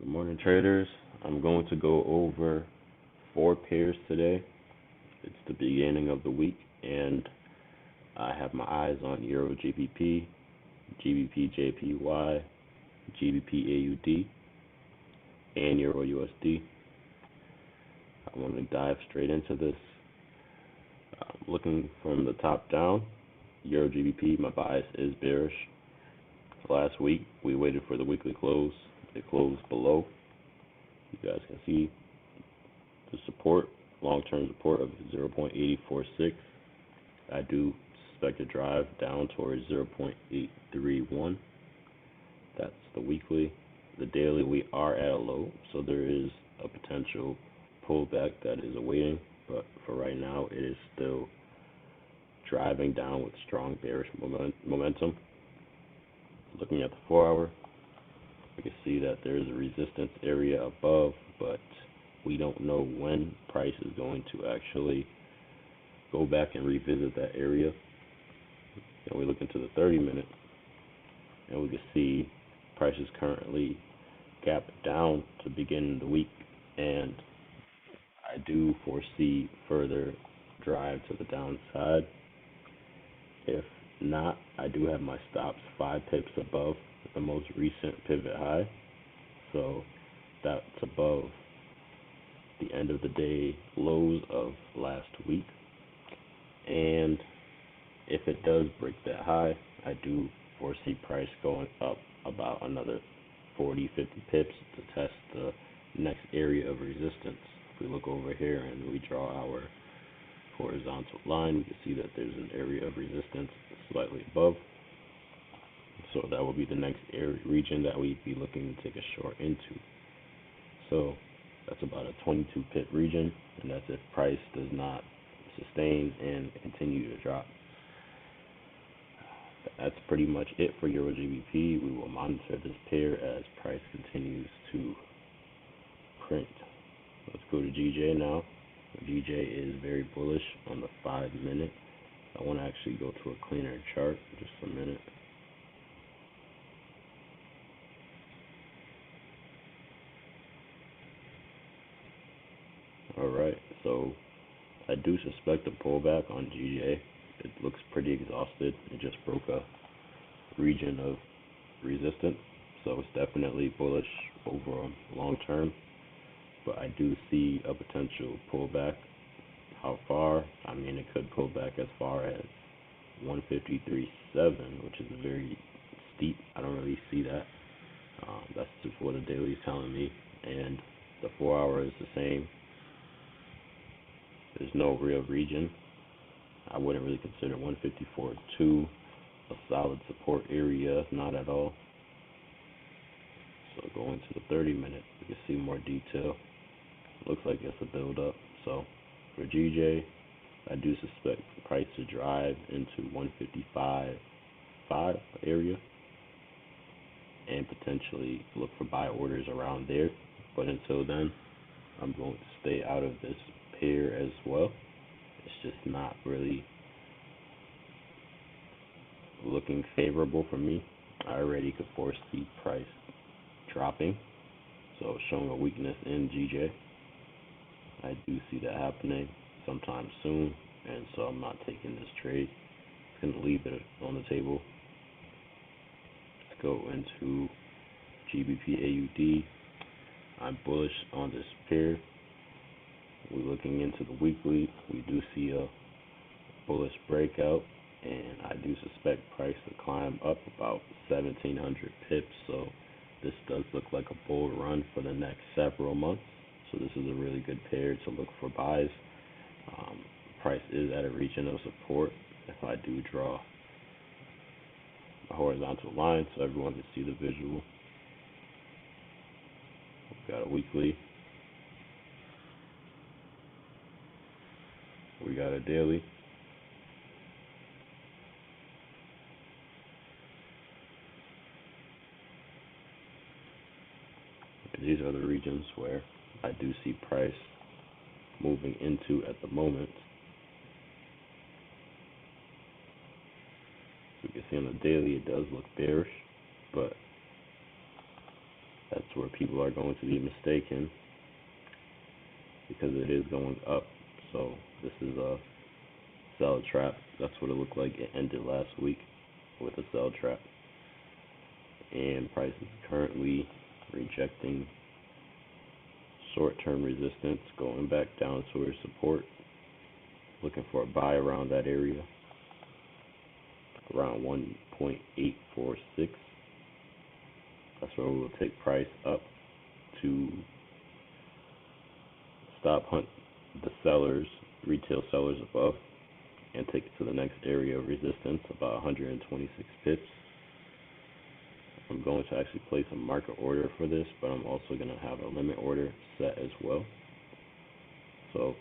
Good morning, traders. I'm going to go over four pairs today. It's the beginning of the week, and I have my eyes on Eurgbp, Gbpjpy, Gbpaud, and EURUSD. I want to dive straight into this. Looking from the top down, Eurgbp, my bias is bearish. Last week, we waited for the weekly close. It closed below. You guys can see the support, long-term support of 0.846. I do suspect a drive down towards 0.831. That's the weekly. The daily, we are at a low, so there is a potential pullback that is awaiting, but for right now, it is still driving down with strong bearish momentum. Looking at the 4-hour, we can see that there is a resistance area above, but we don't know when price is going to actually go back and revisit that area. And we look into the 30-minute, and we can see price is currently gapped down to begin the week, and I do foresee further drive to the downside. If not, I do have my stops 5 pips above the most recent pivot high, so that's above the end of the day lows of last week. And if it does break that high, I do foresee price going up about another 40-50 pips to test the next area of resistance. If we look over here and we draw our horizontal line, we can see that there's an area of resistance slightly above. So that will be the next area region that we'd be looking to take a short into. So that's about a 22 pip region, and that's if price does not sustain and continue to drop. That's pretty much it for Eurgbp. We will monitor this pair as price continues to print. Let's go to GJ now. GJ is very bullish on the 5-minute. I want to actually go to a cleaner chart just a minute. Alright, so I do suspect a pullback on GJ. It looks pretty exhausted. It just broke a region of resistance, so it's definitely bullish over long term. But I do see a potential pullback. How far? I mean, it could pull back as far as 153.7, which is very steep. I don't really see that. That's just what the daily is telling me, and the 4-hour is the same. There's no real region. I wouldn't really consider 154.2 a solid support area, not at all. So going to the 30-minute, you can see more detail. Looks like it's a build up. So for GJ, I do suspect the price to drive into 155.5 area and potentially look for buy orders around there. But until then, I'm going to stay out of this pair as well. It's just not really looking favorable for me. I already could foresee price dropping, so showing a weakness in GJ. I do see that happening sometime soon, and so I'm not taking this trade. I'm going to leave it on the table. Let's go into Gbpaud. I'm bullish on this pair. We're looking into the weekly. We do see a bullish breakout, and I do suspect price to climb up about 1,700 pips. So this does look like a bull run for the next several months. So this is a really good pair to look for buys. Price is at a region of support. If I do draw a horizontal line so everyone can see the visual. We've got a weekly. We got a daily. And these are the regions where I do see price moving into at the moment. So you can see on the daily it does look bearish, but That's where people are going to be mistaken because it is going up. So this is a sell trap. That's what it looked like. It ended last week with a sell trap. And price is currently rejecting short-term resistance, going back down towards support, looking for a buy around that area, around 1.846. That's where we will take price up to stop hunt the sellers, retail sellers above, and take it to the next area of resistance, about 126 pips. I'm going to actually place a market order for this, but I'm also going to have a limit order set as well. So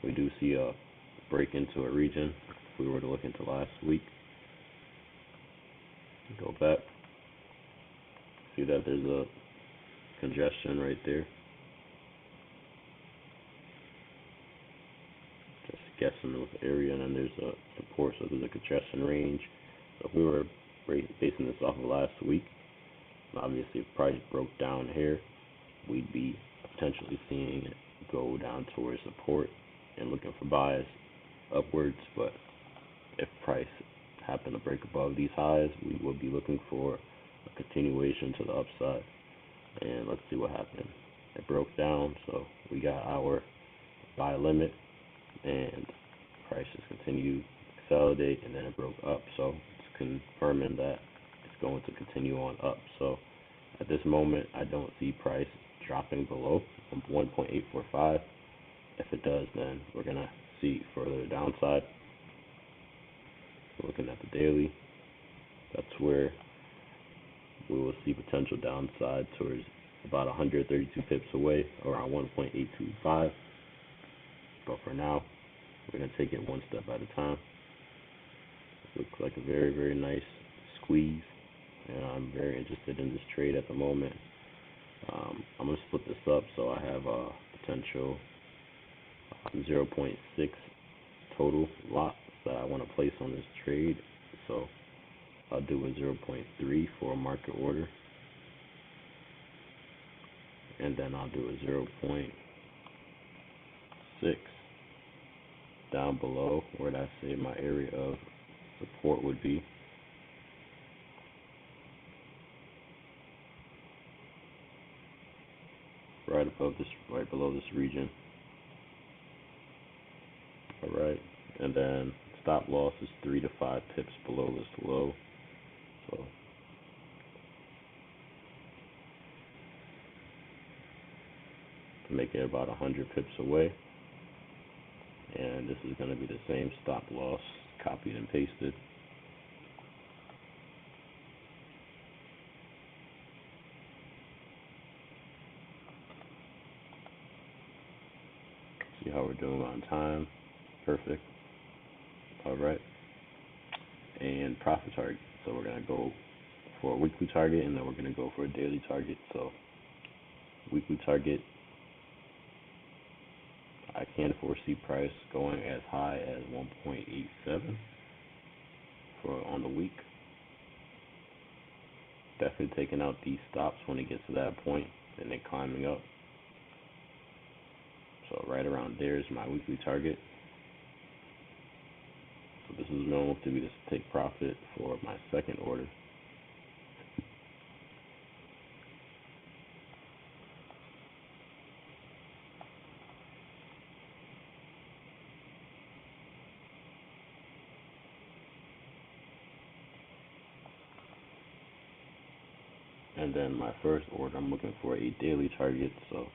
we do see a break into a region. If we were to look into last week, go back, see that there's a congestion right there. Just guessing with the area, and then there's a support, so there's a congestion range. So if we were basing this off of last week, obviously if price broke down here, we'd be potentially seeing it go down towards support and looking for buys upwards. But if price happened to break above these highs, we would be looking for a continuation to the upside. And let's see what happened. It broke down, so we got our buy limit, and price just continued to consolidate, and then it broke up. So it's confirming that it's going to continue on up. So at this moment, I don't see price dropping below 1.845. If it does, then we're going to see further downside. Looking at the daily, that's where we will see potential downside towards about 132 pips away, around 1.825. But for now, we're going to take it one step at a time. Looks like a very, very nice squeeze, and I'm very interested in this trade at the moment. I'm going to split this up, so I have a potential 0.6 total lot that I want to place on this trade. So I'll do a 0.3 for a market order, and then I'll do a 0.6 down below where I say my area of support would be. Right above this, right below this region. Alright, and then stop loss is 3 to 5 pips below this low. So to make it about 100 pips away. And this is going to be the same stop loss, copied and pasted. See how we're doing on time. Perfect. Alright. And profit target. So we're going to go for a weekly target, and then we're going to go for a daily target. So weekly target, I can foresee price going as high as 1.87 for on the week. Definitely taking out these stops when it gets to that point, and then climbing up. So right around there is my weekly target. So this is going to be to take profit for my second order. And then my first order, I'm looking for a daily target. So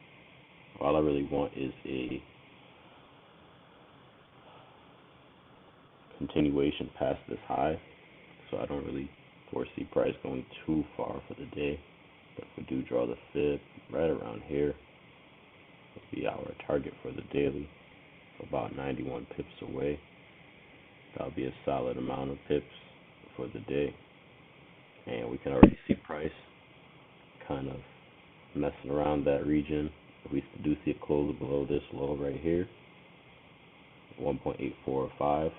all I really want is a continuation past this high. So I don't really foresee price going too far for the day. But if we do draw the fib right around here, it'll be our target for the daily, about 91 pips away. That'll be a solid amount of pips for the day. And we can already see price kind of messing around that region. If we do see it close below this low right here, 1.845, if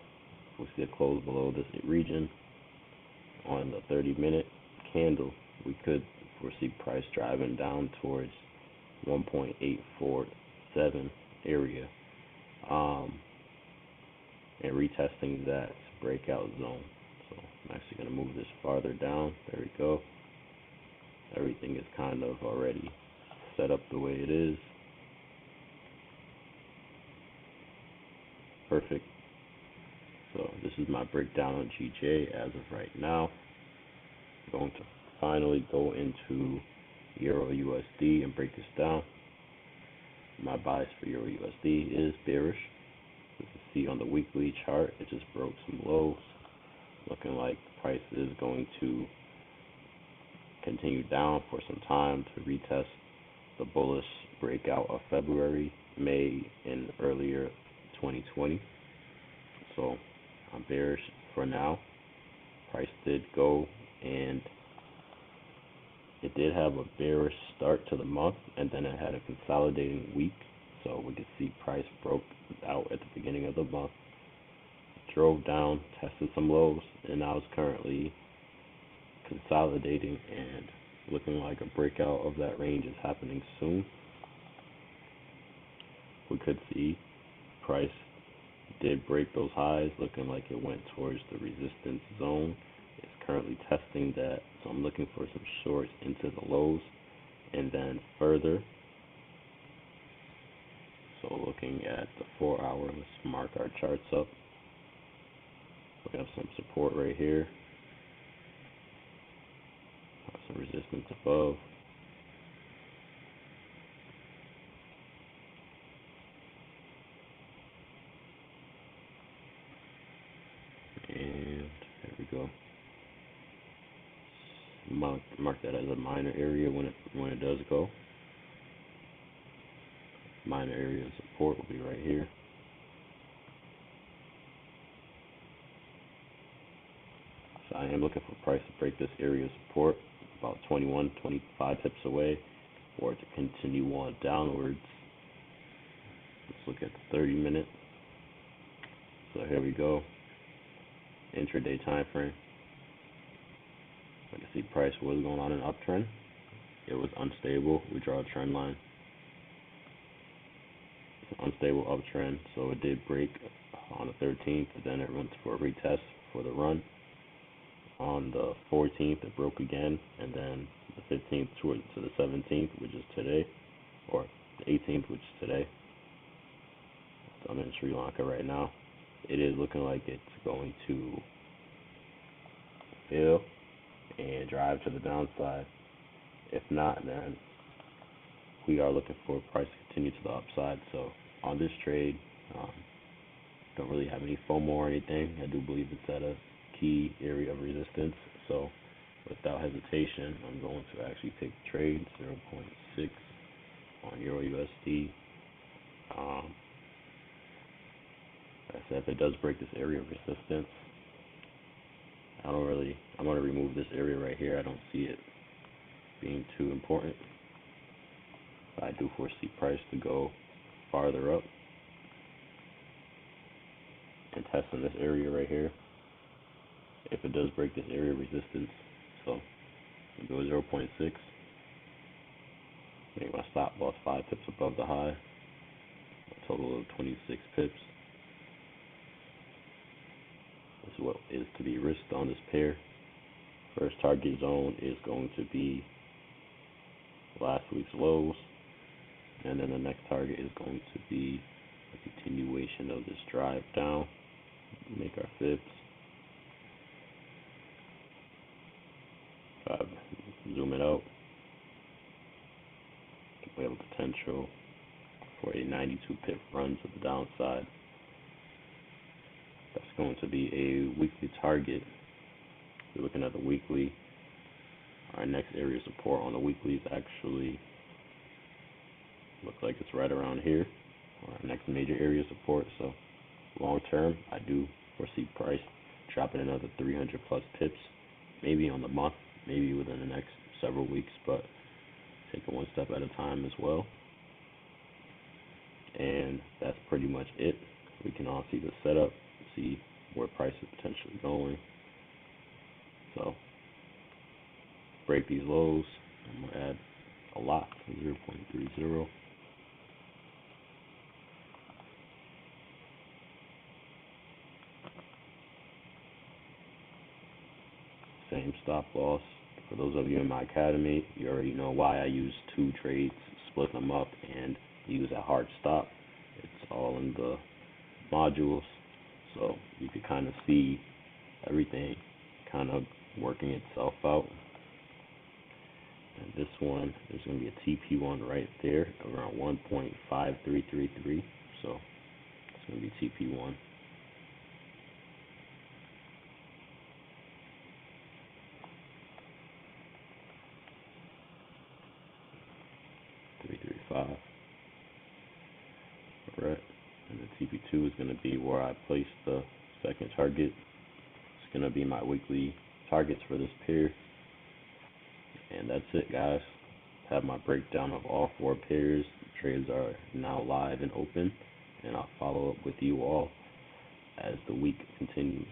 we see it close below this region on the 30-minute candle, we could foresee price driving down towards 1.847 area, and retesting that breakout zone. So I'm actually going to move this farther down. There we go. Everything is kind of already set up the way it is. Perfect. So this is my breakdown on GJ as of right now. I'm going to finally go into Euro USD and break this down. My bias for Euro USD is bearish. As you can see on the weekly chart, it just broke some lows, looking like the price is going to continue down for some time to retest the bullish breakout of February, May, and earlier 2020. So I'm bearish for now. Price did go, and it did have a bearish start to the month, and then it had a consolidating week. So we could see price broke out at the beginning of the month, drove down, tested some lows, and now it's currently consolidating and looking like a breakout of that range is happening soon. We could see price did break those highs, looking like it went towards the resistance zone. It's currently testing that, so I'm looking for some shorts into the lows and then further. So looking at the 4 hour, let's mark our charts up. We have some support right here, some resistance above. And there we go. Mark that as a minor area when it does go. Minor area of support will be right here. So I am looking for price to break this area of support, about 21, 25 pips away, or to continue on downwards. Let's look at the 30-minute. So here we go. Intraday time frame. I can see price was going on an uptrend. It was unstable. We draw a trend line. It's an unstable uptrend, so it did break on the 13th, and then it went for a retest for the run. On the 14th, it broke again, and then the 15th to the 17th, which is today, or the 18th, which is today. So I'm in Sri Lanka right now. It is looking like it's going to fail and drive to the downside. If not, then we are looking for price to continue to the upside. So on this trade, don't really have any FOMO or anything. I do believe it's at a key area of resistance. So without hesitation, I'm going to actually take the trade 0.6 on Euro USD. Like I said, if it does break this area of resistance, I'm going to remove this area right here. I don't see it being too important. But I do foresee price to go farther up and test in this area right here. If it does break this area of resistance, so we go 0.6, make my stop loss 5 pips above the high, a total of 26 pips. This is what is to be risked on this pair. First target zone is going to be last week's lows, and then the next target is going to be a continuation of this drive down. Make our fibs. Zoom it out. We have a potential for a 92 pip run to the downside. That's going to be a weekly target. We're looking at the weekly. Our next area of support on the weekly is actually looks like it's right around here. Our next major area of support. So long term, I do foresee price dropping another 300 plus pips, maybe on the month, maybe within the next several weeks, but take it one step at a time as well. And that's pretty much it. We can all see the setup, see where price is potentially going. So break these lows, I'm going to add a lot, 0.30. Same stop loss. For those of you in my academy, you already know why I use 2 trades, split them up, and use a hard stop. It's all in the modules, so you can kind of see everything kind of working itself out. And this one, there's going to be a TP1 right there around 1.5333, so it's going to be TP1. Alright, and the TP2 is going to be where I place the second target. It's going to be my weekly targets for this pair. And that's it, guys. Have my breakdown of all 4 pairs. The trades are now live and open, and I'll follow up with you all as the week continues.